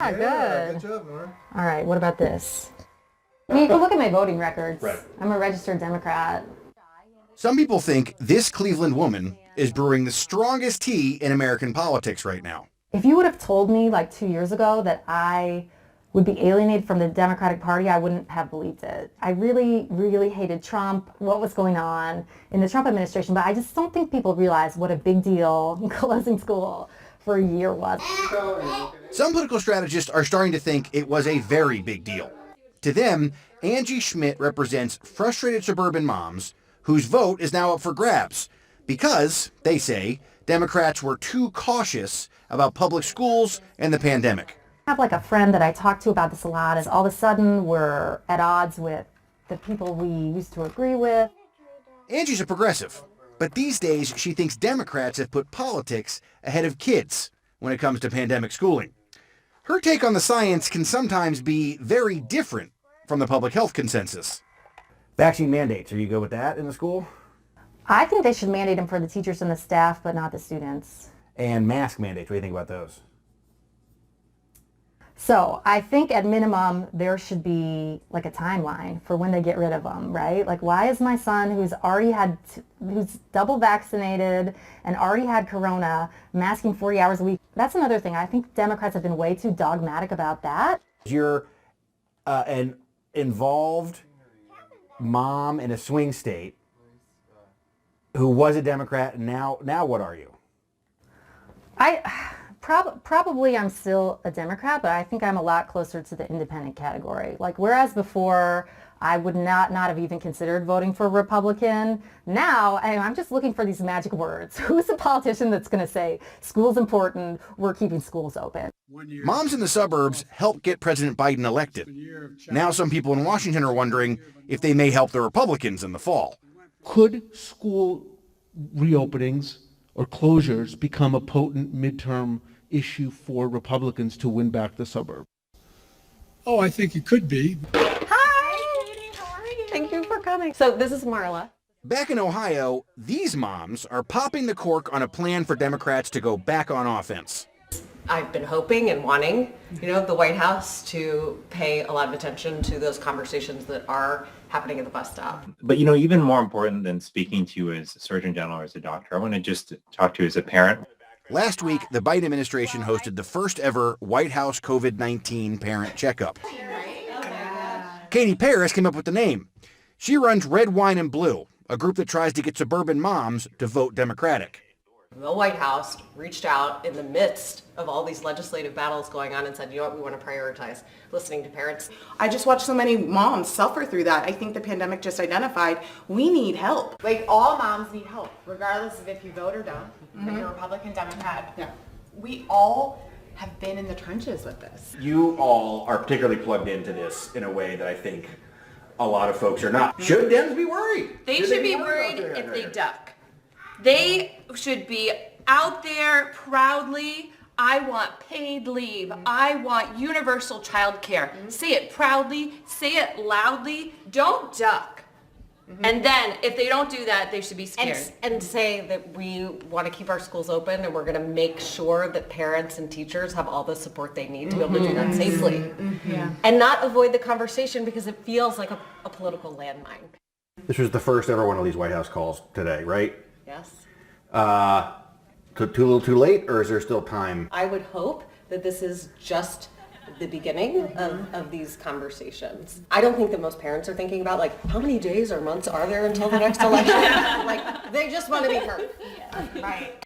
Yeah, good. Good job, Nora. All right, what about this? I mean, you can look at my voting records. Right. I'm a registered Democrat. Some people think this Cleveland woman is brewing the strongest tea in American politics right now. If you would have told me like 2 years ago that I would be alienated from the Democratic Party, I wouldn't have believed it. I really, really hated Trump, what was going on in the Trump administration, but I just don't think people realize what a big deal closing school for a year was. Some political strategists are starting to think it was a very big deal. To them, Angie Schmidt represents frustrated suburban moms whose vote is now up for grabs because, they say, Democrats were too cautious about public schools and the pandemic. I have like a friend that I talk to about this a lot is all of a sudden we're at odds with the people we used to agree with. Angie's a progressive, but these days she thinks Democrats have put politics ahead of kids when it comes to pandemic schooling. Her take on the science can sometimes be very different from the public health consensus. Vaccine mandates, are you good with that in the school? I think they should mandate them for the teachers and the staff, but not the students. And mask mandates, what do you think about those? So I think at minimum there should be like a timeline for when they get rid of them, right? Like why is my son who's double vaccinated and already had corona masking 40 hours a week? That's another thing. I think Democrats have been way too dogmatic about that. You're an involved mom in a swing state who was a Democrat, and now what are you? Probably I'm still a Democrat, but I think I'm a lot closer to the independent category. Like whereas before I would not have even considered voting for a Republican, now I'm just looking for these magic words. Who's the politician that's going to say school's important, we're keeping schools open? Moms in the suburbs helped get President Biden elected. Now some people in Washington are wondering if they may help the Republicans in the fall. Could school reopenings or closures become a potent midterm issue for Republicans to win back the suburb? Oh, I think it could be. Hi, Katie, how are you? Thank you for coming. So this is Marla. Back in Ohio, these moms are popping the cork on a plan for Democrats to go back on offense. I've been hoping and wanting, the White House to pay a lot of attention to those conversations that are happening at the bus stop. But, even more important than speaking to you as a Surgeon General or as a doctor, I want to just talk to you as a parent. Last week, the Biden administration hosted the first ever White House COVID-19 parent checkup. Katie Paris came up with the name. She runs Red Wine and Blue, a group that tries to get suburban moms to vote Democratic. The White House reached out in the midst of all these legislative battles going on and said, we want to prioritize listening to parents. I just watched so many moms suffer through that. I think the pandemic just identified we need help. Like all moms need help, regardless of if you vote or don't, if you're Republican, Democrat. Yeah. We all have been in the trenches with this. You all are particularly plugged into this in a way that I think a lot of folks are not. Should Dems be worried? They should be worried if they duck. They should be out there proudly. I want paid leave. I want universal child care. Say it proudly. Say it loudly. Don't duck. And then if they don't do that, they should be scared. And say that we want to keep our schools open and we're going to make sure that parents and teachers have all the support they need to be able to do that safely. Yeah. And not avoid the conversation because it feels like a political landmine. This was the first ever one of these White House calls today, right? Yes. Too little too late, or is there still time? I would hope that this is just the beginning of these conversations. I don't think that most parents are thinking about how many days or months are there until the next election? They just want to be heard. Right.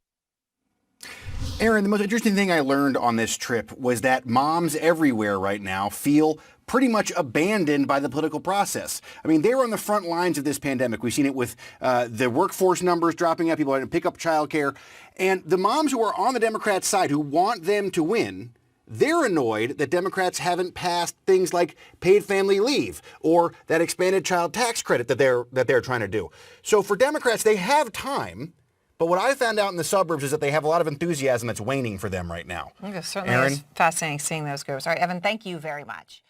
Aaron, the most interesting thing I learned on this trip was that moms everywhere right now feel pretty much abandoned by the political process. I mean, they were on the front lines of this pandemic. We've seen it with the workforce numbers dropping out, people having to pick up childcare. And the moms who are on the Democrat side who want them to win, they're annoyed that Democrats haven't passed things like paid family leave or that expanded child tax credit that they're trying to do. So for Democrats, they have time. But what I found out in the suburbs is that they have a lot of enthusiasm that's waning for them right now. It certainly Aaron? is fascinating seeing those groups. All right, Evan, thank you very much.